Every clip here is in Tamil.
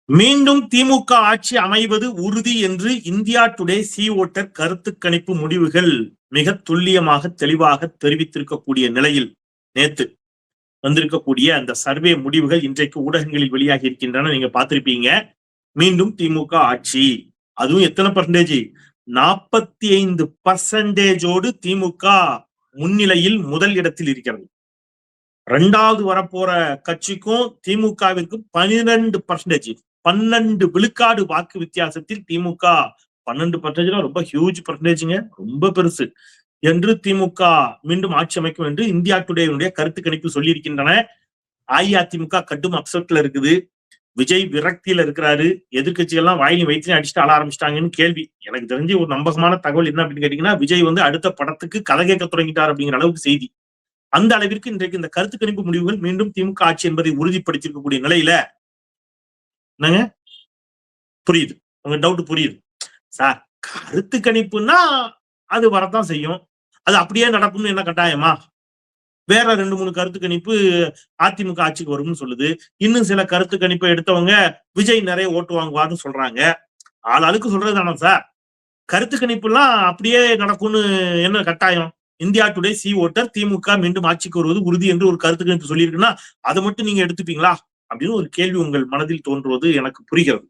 மீண்டும் திமுக ஆட்சி அமைவது உறுதி என்று இந்தியா டுடே சி ஓட்டர் கருத்து கணிப்பு முடிவுகள் மிக துல்லியமாக தெளிவாக தெரிவித்திருக்கக்கூடிய நிலையில் நேத்து வந்திருக்கக்கூடிய அந்த சர்வே முடிவுகள் இன்றைக்கு ஊடகங்களில் வெளியாகி இருக்கின்றன. நீங்க பார்த்திருப்பீங்க. மீண்டும் திமுக ஆட்சி, அதுவும் எத்தனை பர்சன்டேஜ்? 45% திமுக முன்னிலையில் முதல் இடத்தில் இருக்கிறது. இரண்டாவது வரப்போற கட்சிக்கும் திமுகவிற்கும் 12%, 12 விழுக்காடு வாக்கு வித்தியாசத்தில் திமுக 12% ரொம்ப ஹியூஜ் பர்சன்டேஜ்ங்க, ரொம்ப பெருசு என்று திமுக மீண்டும் ஆட்சி அமைக்கும் என்று இந்தியா டுடே கருத்து கணிப்பு சொல்லி இருக்கின்றன. அஇஅதிமுக கடும் அப்செட்ல இருக்குது. விஜய் விரக்தியில இருக்கிறாரு. எதிர்கட்சிகள்லாம் வாயிலையும் வயிற்றையும் அடிச்சுட்டு ஆள ஆரம்பிச்சிட்டாங்கன்னு கேள்வி. எனக்கு தெரிஞ்சு ஒரு நம்பகமான தகவல் என்ன அப்படின்னு கேட்டீங்கன்னா, விஜய் அடுத்த படத்துக்கு கதை கேட்க தொடங்கிட்டார் அப்படிங்கிற அளவுக்கு செய்தி. அந்த அளவிற்கு இன்றைக்கு இந்த கருத்து கணிப்பு முடிவுகள் மீண்டும் திமுக ஆட்சி என்பதை உறுதிப்படுத்திருக்கக்கூடிய நிலையில என்னங்க புரியுது, உங்க டவுட் புரியுது சார். கருத்து கணிப்புன்னா அது வரத்தான் செய்யும், அது அப்படியே நடக்கும்னு என்ன கட்டாயமா? வேற 2-3 கருத்து கணிப்பு அதிமுக ஆட்சிக்கு வரும்னு சொல்லுது. இன்னும் சில கருத்து கணிப்பை எடுத்தவங்க விஜய் நிறைய ஓட்டு வாங்குவார்னு சொல்றாங்க. ஆளாளுக்கு சொல்றது தானே சார். கருத்து கணிப்பு எல்லாம் அப்படியே நடக்கும்னு என்ன கட்டாயம்? இந்தியா டுடே சி ஓட்டர் திமுக மீண்டும் ஆட்சிக்கு வருவது உறுதி என்று ஒரு கருத்து கணிப்பு சொல்லியிருக்குன்னா அதை மட்டும் நீங்க எடுத்துப்பீங்களா அப்படின்னு ஒரு கேள்வி உங்கள் மனதில் தோன்றுவது எனக்கு புரிகிறது.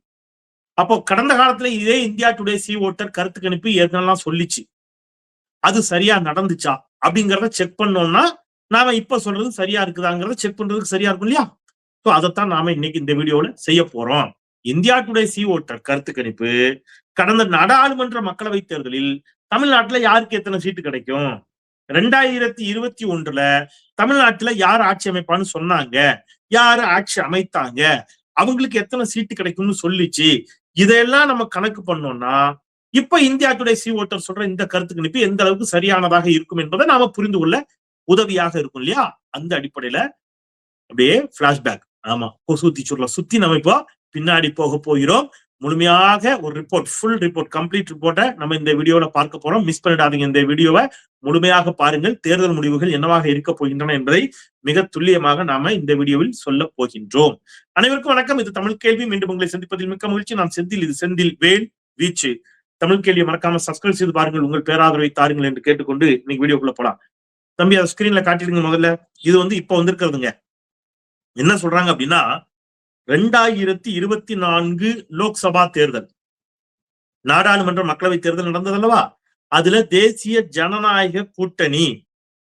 அப்போ கடந்த காலத்துல இதே இந்தியா டுடே சி ஓட்டர் கருத்து கணிப்பு என்னெல்லாம் சொல்லிச்சு, அது சரியா நடந்துச்சா அப்படிங்கிறத செக் பண்ணோம்னா நாம இப்ப சொல்றது சரியா இருக்குதாங்கிறத செக் பண்றதுக்கு சரியா இருக்கும் இல்லையா? ஸோ அதைத்தான் நாம இன்னைக்கு இந்த வீடியோல செய்ய போறோம். இந்தியா டுடே சி ஓட்டர் கருத்து கணிப்பு கடந்த நாடாளுமன்ற மக்களவை தேர்தலில் தமிழ்நாட்டுல யாருக்கு எத்தனை சீட்டு கிடைக்கும், 2021 தமிழ்நாட்டுல யார் ஆட்சி அமைப்பான்னு சொன்னாங்க, யாரு ஆட்சி அமைத்தாங்க, அவங்களுக்கு எத்தனை சீட்டு கிடைக்கும்னு சொல்லிச்சு. இதையெல்லாம் நம்ம கணக்கு பண்ணோம்னா இப்ப இந்தியா டுடே சி ஓட்டர் சொல்ற இந்த கருத்து கணிப்பு எந்த அளவுக்கு சரியானதாக இருக்கும் என்பதை நாம புரிந்து கொள்ள உதவியாக இருக்கும் இல்லையா? அந்த அடிப்படையில அப்படியே பிளாஷ்பேக், ஆமா சுத்தி சுத்தி நம்ம இப்போ பின்னாடி போக போகிறோம். முழுமையாக ஒரு ரிப்போர்ட், ஃபுல் ரிப்போர்ட், கம்ப்ளீட் ரிப்போர்ட்டை நம்ம இந்த வீடியோல பார்க்க போறோம். மிஸ் பண்ணிடாதீங்க, இந்த வீடியோவை முழுமையாக பாருங்கள். தேர்தல் முடிவுகள் என்னவாக இருக்க போகின்றன என்பதை மிக துல்லியமாக நாம இந்த வீடியோவில் சொல்ல போகின்றோம். அனைவருக்கும் வணக்கம். இது தமிழ் கேள்வி. மீண்டும் உங்களை சந்திப்பதில் மிக்க மகிழ்ச்சி. நான் செந்தில். இது செந்தில் வேல் வீச்சு. தமிழ் கேள்வியை மறக்காம சப்ஸ்கிரைப் செய்து பாருங்கள், உங்கள் பேராதரவை தாருங்கள் என்று கேட்டுக்கொண்டு இன்னைக்கு வீடியோக்குள்ள போலாம். தம்பி அதை ஸ்கிரீன்ல காட்டிடுங்க முதல்ல. இது இப்ப வந்திருக்கிறதுங்க. என்ன சொல்றாங்க அப்படின்னா, 2024 லோக்சபா தேர்தல், நாடாளுமன்ற மக்களவை தேர்தல் நடந்தது அல்லவா? அதுல தேசிய ஜனநாயக கூட்டணி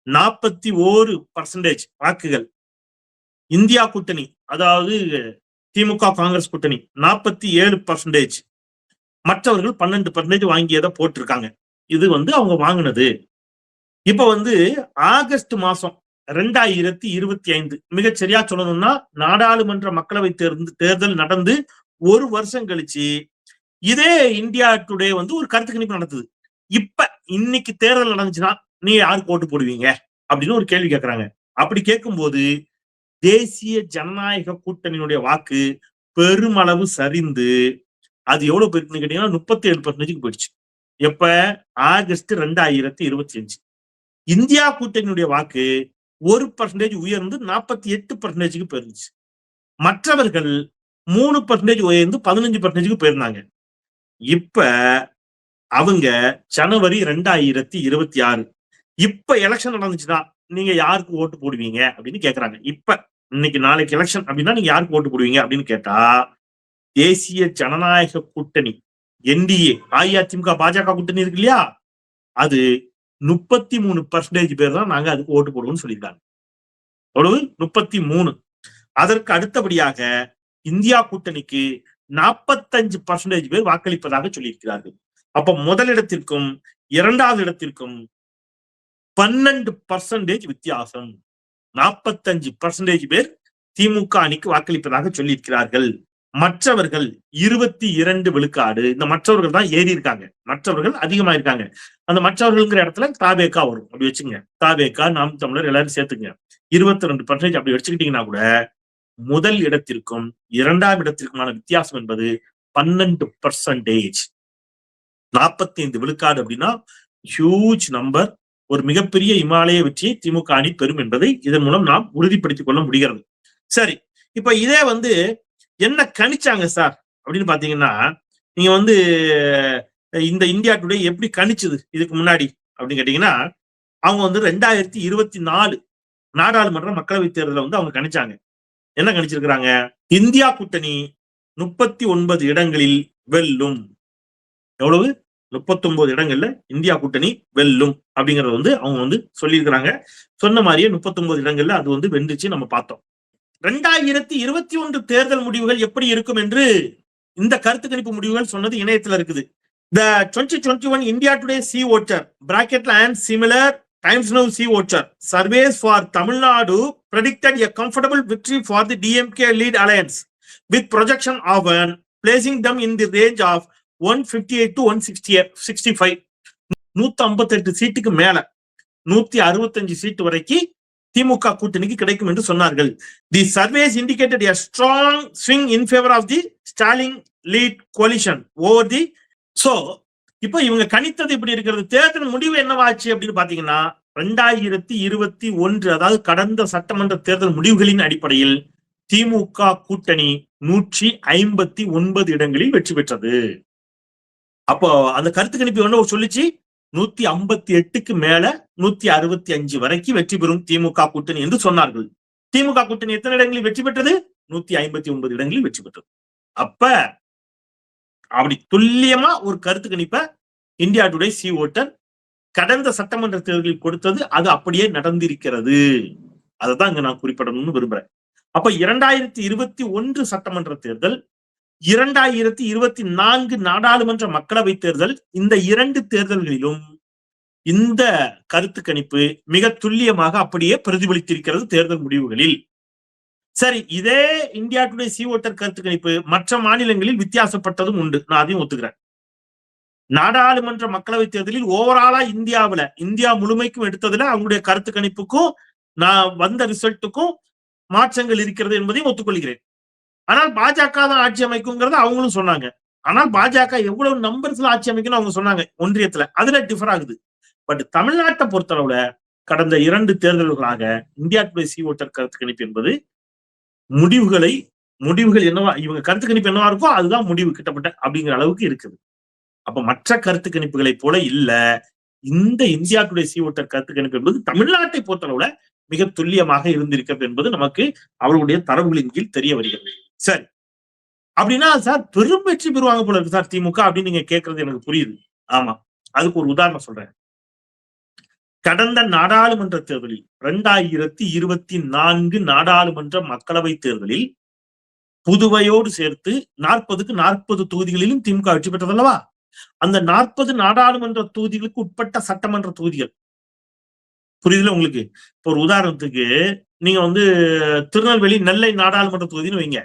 41% வாக்குகள், இந்தியா கூட்டணி அதாவது திமுக காங்கிரஸ் கூட்டணி 47%, மற்றவர்கள் 12% வாங்கியதை போட்டிருக்காங்க. இது அவங்க வாங்கினது. இப்ப ஆகஸ்ட் மாசம் 2025 மிகச்சரியா சொல்லணும்னா நாடாளுமன்ற மக்களவை தேர்தல் நடந்து ஒரு வருஷம் கழிச்சு இதே இந்தியா டுடே ஒரு கருத்து கணிப்பு நடத்துது. இப்ப இன்னைக்கு தேர்தல் நடந்துச்சுன்னா நீ யாருக்கு ஓட்டு போடுவீங்க அப்படின்னு ஒரு கேள்வி கேட்கறாங்க. அப்படி கேட்கும்போது தேசிய ஜனநாயக கூட்டணியினுடைய வாக்கு பெருமளவு சரிந்து அது எவ்வளவு போயிருக்குன்னு கேட்டீங்கன்னா 37% போயிடுச்சு. எப்ப? ஆகஸ்ட் 2025. இந்தியா கூட்டணியுடைய வாக்கு 1% உயர்ந்து 48% போயிருந்துச்சு. மற்றவர்கள் 3% உயர்ந்து 15% போயிருந்தாங்க. இப்ப அவங்க ஜனவரி 2026 இப்ப எலெக்ஷன் நடந்துச்சுன்னா நீங்க யாருக்கு ஓட்டு போடுவீங்க அப்படின்னு கேக்குறாங்க. இப்ப இன்னைக்கு நாளைக்கு எலெக்ஷன் அப்படின்னா நீங்க யாருக்கு ஓட்டு போடுவீங்க அப்படின்னு கேட்டா, தேசிய ஜனநாயக கூட்டணி என்டிஏ, அஇஅதிமுக பாஜக கூட்டணி இருக்கு இல்லையா, அது 33% பேர் தான் நாங்க அதுக்கு ஓட்டு போடுவோம்னு சொல்லியிருக்காங்க. எவ்வளவு? 33. அதற்கு அடுத்தபடியாக இந்தியா கூட்டணிக்கு 45% பேர் வாக்களிப்பதாக சொல்லியிருக்கிறார்கள். அப்ப முதலிடத்திற்கும் இரண்டாவது இடத்திற்கும் 12% வித்தியாசம். 45% பேர் திமுக அணிக்கு வாக்களிப்பதாக சொல்லியிருக்கிறார்கள். மற்றவர்கள் 22 விழுக்காடு. இந்த மற்றவர்கள் தான் ஏறி இருக்காங்க, மற்றவர்கள் அதிகமா இருக்காங்க. அந்த மற்றவர்கள்ங்கிற இடத்துல தாவேகா வரும். அப்படி வச்சுங்க, தாவேகா, நாம் தமிழர் எல்லாரும் சேர்த்துங்க. 22% அப்படி வச்சுக்கிட்டீங்கன்னா கூட முதல் இடத்திற்கும் இரண்டாம் இடத்திற்குமான வித்தியாசம் என்பது 12%. 45 விழுக்காடு அப்படின்னா ஹியூஜ் நம்பர். ஒரு மிகப்பெரிய இமாலய வெற்றியை திமுக அணி பெறும் என்பதை இதன் மூலம் நாம் உறுதிப்படுத்திக் கொள்ள முடிகிறது. சரி, இப்ப இதே என்ன கணிச்சாங்க சார் அப்படின்னு பாத்தீங்கன்னா, நீங்க வந்து இந்த இந்தியா டுடே எப்படி கணிச்சது இதுக்கு முன்னாடி அப்படின்னு கேட்டீங்கன்னா, அவங்க வந்து 2024 நாடாளுமன்ற மக்களவை தேர்தலை வந்து அவங்க கணிச்சாங்க. என்ன கணிச்சிருக்கிறாங்க? இந்தியா கூட்டணி 39 இடங்களில் வெல்லும். எவ்வளவு? 39 இடங்கள்ல இந்தியா கூட்டணி வெல்லும் அப்படிங்கறத வந்து அவங்க வந்து சொல்லியிருக்கிறாங்க. சொன்ன மாதிரியே 39 இடங்கள்ல அது வந்து வென்றுச்சு, நம்ம பார்த்தோம். 2021 தேர்தல் முடிவுகள் எப்படி இருக்கும் என்று இந்த கருத்து கணிப்பு முடிவுகள் சொன்னது இணையத்துல இருக்குது. The 2021 India Today Sea Voter bracketல and similar Times Now Sea Voter surveys for Tamil Nadu predicted a comfortable victory for the DMK lead alliance with projection of placing them in the range of 158 to 165. 158 சீட்டுக்கு மேல 165 சீட்டு வரைக்கும் திமுக கூட்டணிக்கு கிடைக்கும் என்று சொன்னார்கள். The surveys indicated a strong swing in favor of the Stalin lead coalition over the so இப்ப இவங்க கணித்தது இப்படி இருக்கிறது. தேர்தல் முடிவு என்னவாச்சு அப்படின்னு பாத்தீங்கன்னா, 2021 அதாவது கடந்த சட்டமன்ற தேர்தல் முடிவுகளின் அடிப்படையில் திமுக கூட்டணி 159 இடங்களில் வெற்றி பெற்றது. அப்போ அந்த கருத்து கணிப்பு என்ன சொல்லிச்சு? 158க்கு மேல 165 வரைக்கும் வெற்றி பெறும் திமுக கூட்டணி என்று சொன்னார்கள். திமுக கூட்டணி எத்தனை இடங்களில் வெற்றி பெற்றது? 159 இடங்களில் வெற்றி பெற்றது. அப்ப அப்படி துல்லியமா ஒரு கருத்து கணிப்ப இந்தியா டுடே சி ஓட்டர் கடந்த சட்டமன்ற தேர்தலில் கொடுத்தது, அது அப்படியே நடந்திருக்கிறது. அதைதான் இங்க நான் குறிப்பிடணும்னு விரும்புறேன். அப்ப 2021 சட்டமன்ற தேர்தல், 2024 நாடாளுமன்ற மக்களவை தேர்தல், இந்த 2 தேர்தல்களிலும் இந்த கருத்து கணிப்பு மிக துல்லியமாக அப்படியே பிரதிபலித்திருக்கிறது தேர்தல் முடிவுகளில். சரி, இதே இந்தியா டுடே சி ஓட்டர் கருத்து கணிப்பு மற்ற மாநிலங்களில் வித்தியாசப்பட்டதும் உண்டு, நான் அதையும் ஒத்துக்கிறேன். நாடாளுமன்ற மக்களவை தேர்தலில் ஓவராலா இந்தியா முழுமைக்கும் எடுத்ததுல அவங்களுடைய கருத்து கணிப்புக்கும் நான் வந்த ரிசல்ட்டுக்கும் மாற்றங்கள் இருக்கிறது என்பதையும் ஒத்துக்கொள்கிறேன். ஆனால் பாஜக தான் ஆட்சி அமைக்குங்கிறத அவங்களும் சொன்னாங்க. ஆனால் பாஜக எவ்வளவு நம்பர்ஸ்ல ஆட்சி அமைக்கணும் அவங்க சொன்னாங்க ஒன்றியத்துல, அதுல டிஃபர் ஆகுது. பட் தமிழ்நாட்டை பொறுத்தளவுல கடந்த 2 தேர்தல்களாக இந்தியா டுடே சி ஓட்டர் கருத்து கணிப்பு என்பது முடிவுகள் என்னவா, இவங்க கருத்து கணிப்பு என்னவா இருக்கோ அதுதான் முடிவு கிட்டப்பட்ட அப்படிங்கிற அளவுக்கு இருக்குது. அப்ப மற்ற கருத்து கணிப்புகளை போல இல்ல, இந்த இந்தியா டுடே சி ஓட்டர் கருத்து கணிப்பு என்பது தமிழ்நாட்டை பொறுத்தளவுல மிக துல்லியமாக இருந்திருக்கிறது என்பது நமக்கு அவர்களுடைய தரவுகளின் கீழ் தெரிய வருகிறது. சரி, அப்படின்னா சார் பெரும் வெற்றி பெறுவாங்க போல இருக்கு சார் திமுக அப்படின்னு நீங்க கேட்கறது எனக்கு புரியுது. ஆமா, அதுக்கு ஒரு உதாரணம் சொல்றேன். கடந்த நாடாளுமன்ற தேர்தலில் 2024 நாடாளுமன்ற மக்களவை தேர்தலில் புதுவையோடு சேர்த்து 40க்கு 40 தொகுதிகளிலும் திமுக வெற்றி பெற்றது அல்லவா? அந்த 40 நாடாளுமன்ற தொகுதிகளுக்கு உட்பட்ட சட்டமன்ற தொகுதிகள் புரியுதுல உங்களுக்கு? இப்போ ஒரு உதாரணத்துக்கு நீங்க வந்து திருநெல்வேலி நெல்லை நாடாளுமன்ற தொகுதின்னு வைங்க,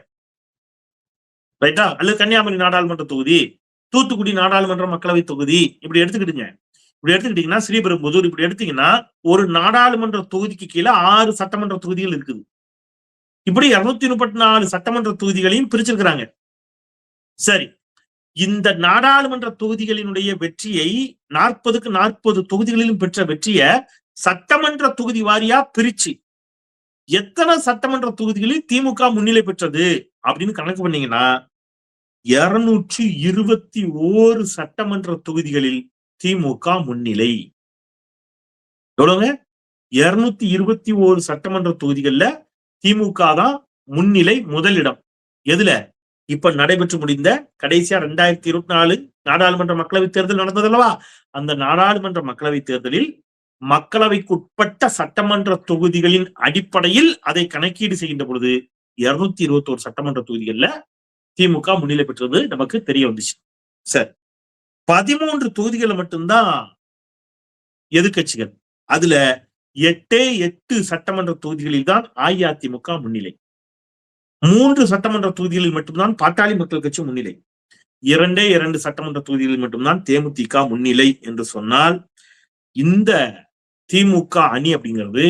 ரைட்டா? அல்லது கன்னியாகுமரி நாடாளுமன்ற தொகுதி, தூத்துக்குடி நாடாளுமன்ற மக்களவை தொகுதி, இப்படி எடுத்துக்கிட்டுங்க. இப்படி எடுத்துக்கிட்டீங்கன்னா ஸ்ரீபெரும்புதூர் இப்படி எடுத்தீங்கன்னா ஒரு நாடாளுமன்ற தொகுதிக்கு கீழே 6 சட்டமன்ற தொகுதிகள் இருக்குது. இப்படி 234 சட்டமன்ற தொகுதிகளையும் பிரிச்சிருக்கிறாங்க. சரி, இந்த நாடாளுமன்ற தொகுதிகளினுடைய வெற்றியை 40க்கு 40 தொகுதிகளிலும் பெற்ற வெற்றியை சட்டமன்ற தொகுதி வாரியா பிரிச்சு எத்தனை சட்டமன்ற தொகுதிகளில் திமுக முன்னிலை பெற்றது அப்படின்னு கணக்கு பண்ணீங்கன்னா 221 சட்டமன்ற தொகுதிகளில் திமுக முன்னிலை. எவ்வளவுங்க? 221 சட்டமன்ற தொகுதிகள்ல திமுக தான் முன்னிலை, முதலிடம். எதுல? இப்ப நடைபெற்று முடிந்த கடைசியா 2024 நாடாளுமன்ற மக்களவை தேர்தல் நடந்தது அல்லவா? அந்த நாடாளுமன்ற மக்களவை தேர்தலில் மக்களவைக்கு உட்பட்ட சட்டமன்ற தொகுதிகளின் அடிப்படையில் அதை கணக்கீடு செய்கின்ற பொழுது 221 சட்டமன்ற தொகுதிகள்ல திமுக முன்னிலை பெற்றது நமக்கு தெரிய வந்துச்சு. சரி, 13 தொகுதிகளை மட்டும்தான் எதிர்கட்சிகள், அதுல 8 சட்டமன்ற தொகுதிகளில் தான் அஇஅதிமுக முன்னிலை. 3 சட்டமன்ற தொகுதிகளில் மட்டும்தான் பாட்டாளி மக்கள் கட்சி முன்னிலை. 2 சட்டமன்ற தொகுதிகளில் மட்டும்தான் தேமுதிக முன்னிலை என்று சொன்னால் இந்த திமுக அணி அப்படிங்கிறது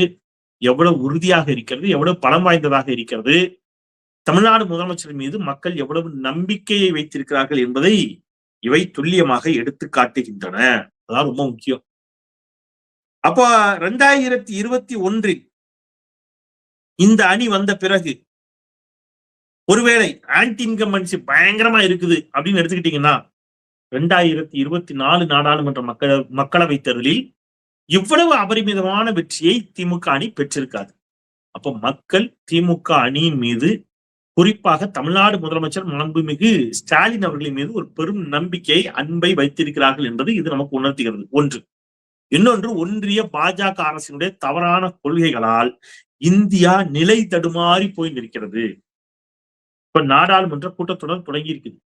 எவ்வளவு உறுதியாக இருக்கிறது, எவ்வளவு பலம் வாய்ந்ததாக இருக்கிறது, தமிழ்நாடு முதலமைச்சர் மீது மக்கள் எவ்வளவு நம்பிக்கையை வைத்திருக்கிறார்கள் என்பதை இவை துல்லியமாக எடுத்து காட்டுகின்றன. அதான் ரொம்ப முக்கியம். அப்ப 2021 இந்த அணி வந்த பிறகு ஒருவேளை ஆன்டி இன்கம்பன்சி பயங்கரமா இருக்குது அப்படின்னு எடுத்துக்கிட்டீங்கன்னா 2024 நாடாளுமன்ற மக்களவை தேர்தலில் இவ்வளவு அபரிமிதமான வெற்றியை திமுக அணி பெற்றிருக்காது. அப்ப மக்கள் திமுக அணியின் மீது, குறிப்பாக தமிழ்நாடு முதலமைச்சர் மாண்புமிகு ஸ்டாலின் அவர்களின் மீது ஒரு பெரும் நம்பிக்கை, அன்பை வைத்திருக்கிறார்கள் என்பது இது நமக்கு உணர்த்துகிறது. ஒன்று. இன்னொன்று, ஒன்றிய பாஜக அரசினுடைய தவறான கொள்கைகளால் இந்தியா நிலை தடுமாறி போய் நிற்கிறது. இப்ப நாடாளுமன்ற கூட்டத்தொடர் தொடங்கி இருக்குது.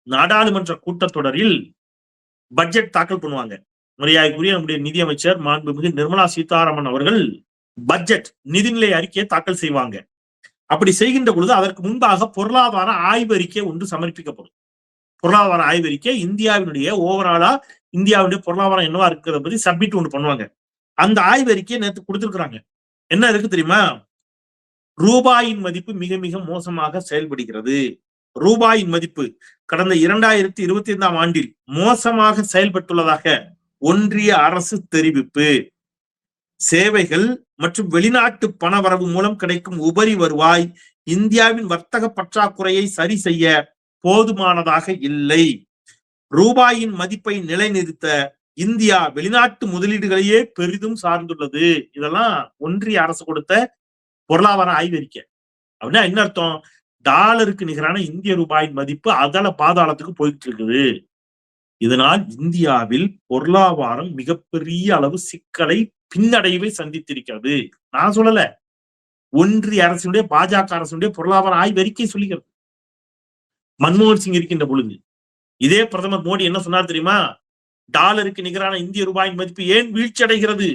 நாடாளுமன்ற கூட்டத்தொடரில் பட்ஜெட் தாக்கல் பண்ணுவாங்க. மரியாதைக்குரிய நம்முடைய நிதியமைச்சர் மாண்புமிகு நிர்மலா சீதாராமன் அவர்கள் பட்ஜெட் நிதிநிலை அறிக்கையை தாக்கல் செய்வாங்க. அப்படி செய்கின்ற பொழுது அதற்கு முன்பாக பொருளாதார ஆய்வறிக்கை ஒன்று சமர்ப்பிக்கப்படும். பொருளாதார ஆய்வறிக்கை இந்தியாவினுடைய ஓவராலா இந்தியாவுடைய பொருளாதாரம் என்னவா இருக்கிறத பத்தி சப்மிட் ஒன்று பண்ணுவாங்க. அந்த ஆய்வறிக்கையை நேற்று கொடுத்திருக்கிறாங்க. என்ன இருக்கு தெரியுமா? ரூபாயின் மதிப்பு மிக மிக மோசமாக செயல்படுகிறது. ரூபாயின் மதிப்பு கடந்த 2025ஆம் ஆண்டில் மோசமாக செயல்பட்டுள்ளதாக ஒன்றிய அரசு தெரிவிப்பு. சேவைகள் மற்றும் வெளிநாட்டு பணவரவு மூலம் கிடைக்கும் உபரி வருவாய் இந்தியாவின் வர்த்தக பற்றாக்குறையை சரி செய்ய போதுமானதாக இல்லை. ரூபாயின் மதிப்பை நிலைநிறுத்த இந்தியா வெளிநாட்டு முதலீடுகளையே பெரிதும் சார்ந்துள்ளது. இதெல்லாம் ஒன்றிய அரசு கொடுத்த பொருளாதார ஆய்வறிக்கை. அப்படின்னா என்ன அர்த்தம்? டாலருக்கு நிகரான இந்திய ரூபாயின் மதிப்பு அதல பாதாளத்துக்கு போயிட்டு இருக்குது. இதனால் இந்தியாவில் பொருளாதாரம் மிகப்பெரிய அளவு சிக்கலை, பின்னடைவை சந்தித்திருக்கிறது. நான் சொல்லல, ஒன்றிய அரசினுடைய பாஜக அரசினுடைய பொருளாதார ஆய்வறிக்கை சொல்லுகிறது. மன்மோகன் சிங் இருக்கின்ற பொழுது இதே பிரதமர் மோடி என்ன சொன்னார் தெரியுமா? டாலருக்கு நிகரான இந்திய ரூபாயின் மதிப்பு ஏன் வீழ்ச்சி அடைகிறது?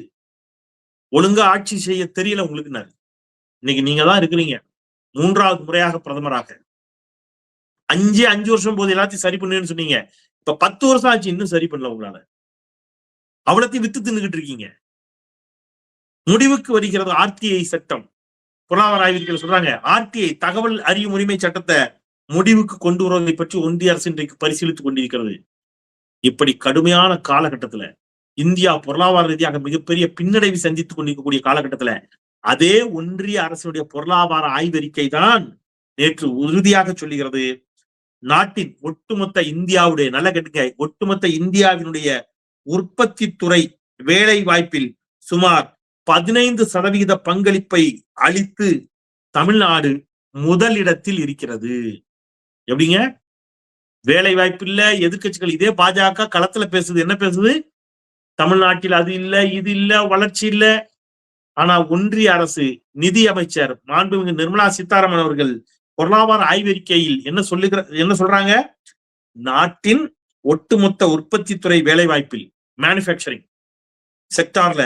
ஒழுங்கா ஆட்சி செய்ய தெரியல உங்களுக்கு. இன்னைக்கு நீங்க தான் இருக்கிறீங்க 3வது முறையாக பிரதமராக. 5 வருஷம் போது எல்லாத்தையும் சரி பண்ணுன்னு சொன்னீங்க. இப்ப 10 வருஷம் ஆச்சு, இன்னும் சரி பண்ணல உங்களால. அவ்வளத்தையும் வித்து தின்னுகிட்டு இருக்கீங்க. முடிவுக்கு வருகிறது ஆர்டிஐ சட்டம். பொருளாதார ஆய்வறிக்கையில் சொல்றாங்க, ஆர்டிஐ தகவல் அறியும் உரிமை சட்டத்தை முடிவுக்கு கொண்டு வருவதை பற்றி ஒன்றிய அரசு இன்றைக்கு பரிசீலித்துக் கொண்டிருக்கிறது. இப்படி கடுமையான காலகட்டத்துல, இந்தியா பொருளாதார ரீதியாக மிகப்பெரிய பின்னடைவை சந்தித்துக் கொண்டிருக்கக்கூடிய காலகட்டத்துல அதே ஒன்றிய அரசுடைய பொருளாதார ஆய்வறிக்கை தான் நேற்று உறுதியாக சொல்லுகிறது, நாட்டின் ஒட்டுமொத்த இந்தியாவுடைய, நல்ல கேட்டுங்க, ஒட்டுமொத்த இந்தியாவினுடைய உற்பத்தி துறை வேலை வாய்ப்பில் சுமார் 15% பங்களிப்பை அளித்து தமிழ்நாடு முதலிடத்தில் இருக்கிறது. எப்படிங்க? வேலை வாய்ப்பு இல்ல, எதிர்கட்சிகள் இதே பாஜக களத்துல பேசுது. என்ன பேசுது? தமிழ்நாட்டில் அது இல்ல, இது இல்ல, வளர்ச்சி இல்ல. ஆனா ஒன்றிய அரசு நிதி அமைச்சர் மாண்புமிகு நிர்மலா சீதாராமன் அவர்கள் பொருளாதார ஆய்வறிக்கையில் என்ன சொல்றாங்க? நாட்டின் ஒட்டுமொத்த உற்பத்தி துறை வேலை வாய்ப்பில், மேனுபேக்சரிங் செக்டார்ல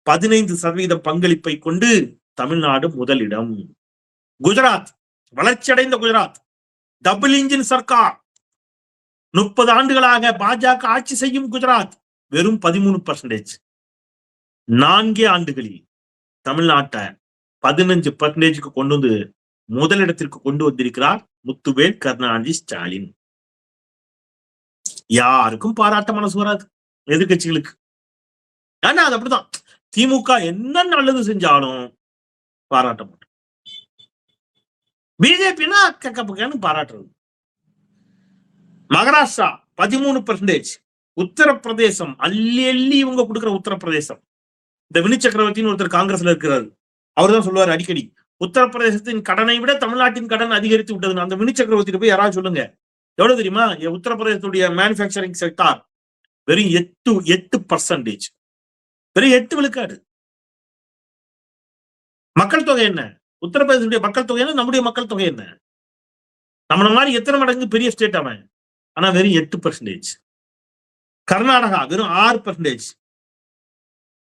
15% பங்களிப்பை கொண்டு தமிழ்நாடு முதலிடம். குஜராத், வளர்ச்சியடைந்த குஜராத், டபுள் இன்ஜின் சர்க்கார், 30 ஆண்டுகளாக பாஜக ஆட்சி செய்யும் குஜராத் வெறும் 13%. 4 ஆண்டுகளில் தமிழ்நாட்டை 15% கொண்டு வந்து முதலிடத்திற்கு கொண்டு வந்திருக்கிறார் முத்துவேல் கருணாநிதி ஸ்டாலின். யாருக்கும் பாராட்ட மனசு வராது எதிர்கட்சிகளுக்கு. ஆனா அது அப்படிதான். திமுக என்ன நல்லது செஞ்சாலும் பாராட்ட மாட்டோம். பிஜேபினா கக்கப்புக்கான்னு பாராட்டுறது. மகாராஷ்டிரா 13%, உத்தரப்பிரதேசம் அள்ளி அள்ளி இவங்க கொடுக்குற உத்தரப்பிரதேசம். இந்த வினு சக்கரவர்த்தின்னு ஒருத்தர் காங்கிரஸ்ல இருக்கிறாரு. அவர் தான் சொல்லுவார் அடிக்கடி, உத்தரப்பிரதேசத்தின் கடனை விட தமிழ்நாட்டின் கடன் அதிகரித்து விட்டது. அந்த வினு சக்கரவர்த்தி போய் யாராவது சொல்லுங்க. எவ்வளவு தெரியுமா? உத்தரப்பிரதேசத்துடைய மேனுபேக்சரிங் செக்டார் வெறும் 8%. வெறும் 8 விழுக்காடு. மக்கள் தொகை என்ன? உத்தரப்பிரதேசத்துடைய மக்கள் தொகை என்ன? நம்முடைய மக்கள் தொகை என்ன? நம்மள மாதிரி எத்தனை மடங்கு பெரிய ஸ்டேட் அவன். ஆனா வெறும் 8%. கர்நாடகா வெறும் 6%.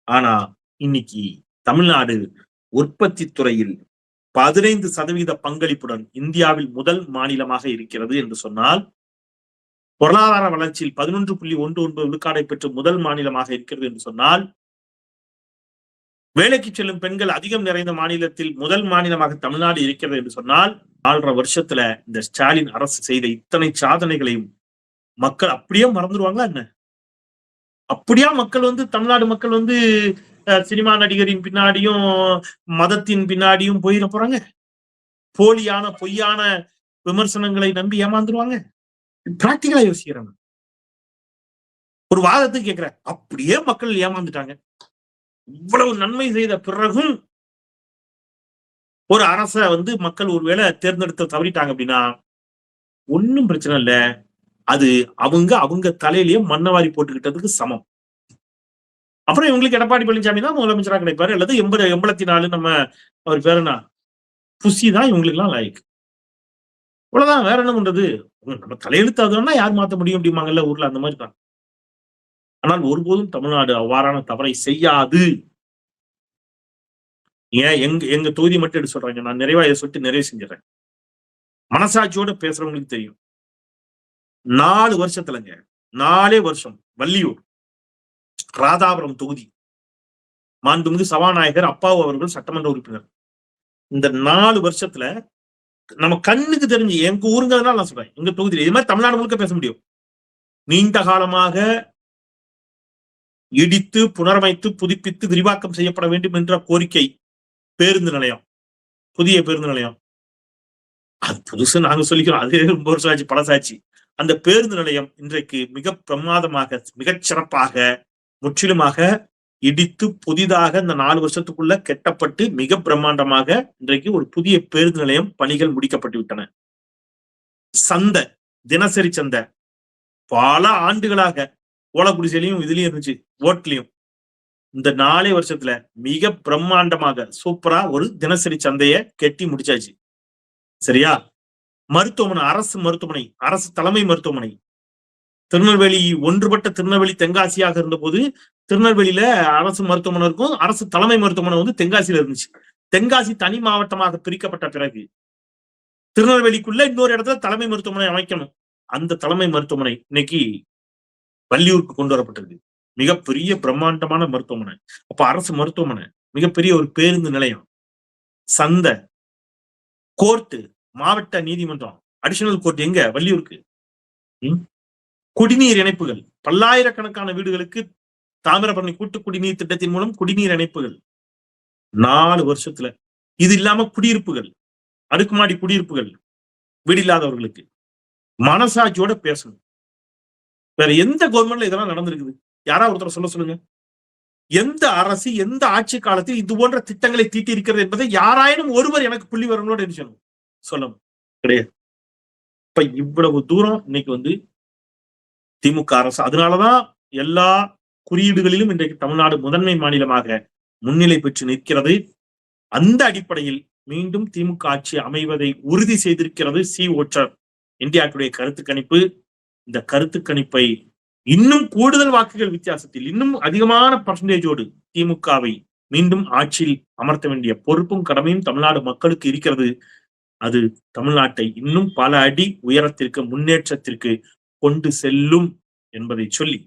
ஆனா இன்னைக்கு தமிழ்நாடு உற்பத்தி துறையில் 15% பங்களிப்புடன் இந்தியாவில் முதல் மாநிலமாக இருக்கிறது என்று சொன்னால், பொருளாதார வளர்ச்சியில் 11.19 விழுக்காடை பெற்று முதல் மாநிலமாக இருக்கிறது என்று சொன்னால், வேலைக்கு செல்லும் பெண்கள் அதிகம் நிறைந்த மாநிலத்தில் முதல் மாநிலமாக தமிழ்நாடு இருக்கிறது என்று சொன்னால், 4.5 வருஷத்துல இந்த ஸ்டாலின் அரசு செய்த இத்தனை சாதனைகளையும் மக்கள் அப்படியே மறந்துடுவாங்களா என்ன? அப்படியா மக்கள் தமிழ்நாடு மக்கள் சினிமா நடிகரின் பின்னாடியும் மதத்தின் பின்னாடியும் போயிட போறாங்க? போலியான பொய்யான விமர்சனங்களை நம்பி ஏமாந்துருவாங்க? பிராக்டிகலா யோசிக்கிறாங்க. ஒரு வாதத்துக்கு கேட்கிற, அப்படியே மக்கள் ஏமாந்துட்டாங்க. இவ்வளவு நன்மை செய்த பிறகும் ஒரு அரச மக்கள் ஒருவேளை தேர்ந்தெடுத்த தவறிட்டாங்க அப்படின்னா ஒன்னும் பிரச்சனை இல்ல. அது அவங்க தலையிலேயே மண்ணவாரி போட்டுக்கிட்டதுக்கு சமம். அப்புறம் இவங்களுக்கு எடப்பாடி பழனிசாமி தான் முதலமைச்சரா கிடைப்பாரு, அல்லது 84 நம்ம அவர் பேர் என்ன புசி தான் இவங்களுக்கு எல்லாம் லாய்க்கு. இவ்வளவுதான், வேற என்ன பண்றது? நம்ம தலையெழுத்து அதுன்னா யார் மாத்த முடியும் அப்படிமாங்கல்ல ஊர்ல, அந்த மாதிரி தான். ஆனால் ஒருபோதும் தமிழ்நாடு அவ்வாறான தவறை செய்யாது. ஏன் எங்க தொகுதி மட்டும் எடுத்து சொல்றாங்க, நான் நிறைவா இதை சொல்லிட்டு நிறைவு செஞ்சிடறேன். மனசாட்சியோட பேசுறவங்களுக்கு தெரியும். 4 வருஷத்துலங்க, 4 வருஷம் வள்ளியூர் ராதாபுரம் தொகுதி மாண்புமிகு சபாநாயகர் அப்பாவு அவர்கள் சட்டமன்ற உறுப்பினர். இந்த 4 வருஷத்துல நம்ம கண்ணுக்கு தெரிஞ்சு, எங்க ஊருங்கிறதுனால நான் சொல்றேன், எங்க தொகுதியில் இது மாதிரி தமிழ்நாடு முழுக்க பேச முடியும். நீண்ட காலமாக இடித்து புனரமைத்து புதுப்பித்து விரிவாக்கம் செய்யப்பட வேண்டும் என்ற கோரிக்கை. பேருந்து நிலையம், புதிய பேருந்து நிலையம், அது புதுசு நாங்க சொல்லிக்கிறோம், அது ரொம்ப வருஷம் ஆச்சு, பழசாச்சு. அந்த பேருந்து நிலையம் இன்றைக்கு மிக பிரமாதமாக, மிகச் சிறப்பாக, முற்றிலுமாக இடித்து புதிதாக இந்த 4 வருஷத்துக்குள்ள கெட்டப்பட்டு மிக பிரம்மாண்டமாக இன்றைக்கு ஒரு புதிய பேருந்து நிலையம் பணிகள் முடிக்கப்பட்டு விட்டன. சந்தை, தினசரி சந்தை பல ஆண்டுகளாக ஓலக்குடிசையிலையும் இதுலயும் இருந்துச்சு, ஓட்லயும். இந்த 4 வருஷத்துல மிக பிரம்மாண்டமாக சூப்பரா ஒரு தினசரி சந்தையை கெட்டி முடிச்சாச்சு. சரியா? மருத்துவமனை, அரசு மருத்துவமனை, அரசு தலைமை மருத்துவமனை, திருநெல்வேலி ஒன்றுபட்ட திருநெல்வேலி தென்காசியாக இருந்த போது திருநெல்வேலியில அரசு மருத்துவமனை இருக்கும், அரசு தலைமை மருத்துவமனை தென்காசியில இருந்துச்சு. தென்காசி தனி மாவட்டமாக பிரிக்கப்பட்ட பிறகு திருநெல்வேலிக்குள்ள இன்னொரு இடத்துல தலைமை மருத்துவமனை அமைக்கணும். அந்த தலைமை மருத்துவமனை இன்னைக்கு வள்ளியூருக்கு கொண்டு வரப்பட்டிருக்கு. மிகப்பெரிய பிரம்மாண்டமான மருத்துவமனை. அப்ப அரசு மருத்துவமனை, மிகப்பெரிய ஒரு பேருந்து நிலையம், சந்தை, கோர்ட்டு, மாவட்ட நீதிமன்றம், அடிஷனல் கோர்ட் எங்க? வள்ளியூருக்கு. குடிநீர் இணைப்புகள், பல்லாயிரக்கணக்கான வீடுகளுக்கு தாமிரபரணி கூட்டு குடிநீர் திட்டத்தின் மூலம் குடிநீர் இணைப்புகள் 4 வருஷத்துல. இது இல்லாம குடியிருப்புகள், அடுக்குமாடி குடியிருப்புகள், வீடு இல்லாதவர்களுக்கு. மனசாட்சியோட பேசணும். வேற எந்த கவர்மெண்ட்ல இதெல்லாம் நடந்திருக்குது? யாரா ஒருத்தர் சொல்லுங்க. எந்த அரசு, எந்த ஆட்சி காலத்தில் இது போன்ற திட்டங்களை தீட்டி இருக்கிறது என்பதை யாராயினும் ஒருவர் எனக்கு புள்ளி வரங்களோட சொல்லணும். கிடையாது. இப்ப இவ்வளவு தூரம் இன்னைக்கு திமுக அரசு, அதனாலதான் எல்லா குறியீடுகளிலும் இன்றைக்கு தமிழ்நாடு முதன்மை மாநிலமாக முன்னிலை பெற்று நிற்கிறது. அந்த அடிப்படையில் மீண்டும் திமுக ஆட்சி அமைவதை உறுதி செய்திருக்கிறது சி ஓட்டர் இந்தியா டுடே கருத்து கணிப்பு. இந்த கருத்து கணிப்பை இன்னும் கூடுதல் வாக்குகள் வித்தியாசத்தில், இன்னும் அதிகமான பர்சன்டேஜோடு திமுகவை மீண்டும் ஆட்சியில் அமர்த்த வேண்டிய பொறுப்பும் கடமையும் தமிழ்நாடு மக்களுக்கு இருக்கிறது. அது தமிழ்நாட்டை இன்னும் பல அடி உயரத்திற்கு, முன்னேற்றத்திற்கு கொண்டு செல்லும் என்பதை சொல்லி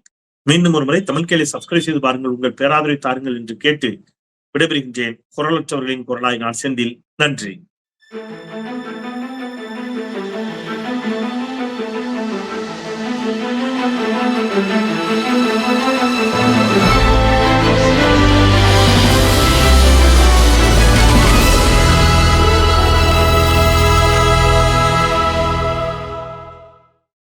மீண்டும் ஒரு முறை தமிழ் கேள்வி சப்ஸ்கிரைப் செய்து பாருங்கள், உங்கள் பேராதரவை தாருங்கள் என்று கேட்டு விடைபெறுகின்றேன். குரலற்றவர்களின் குரலாய் நான் செந்தில். நன்றி. Thank you.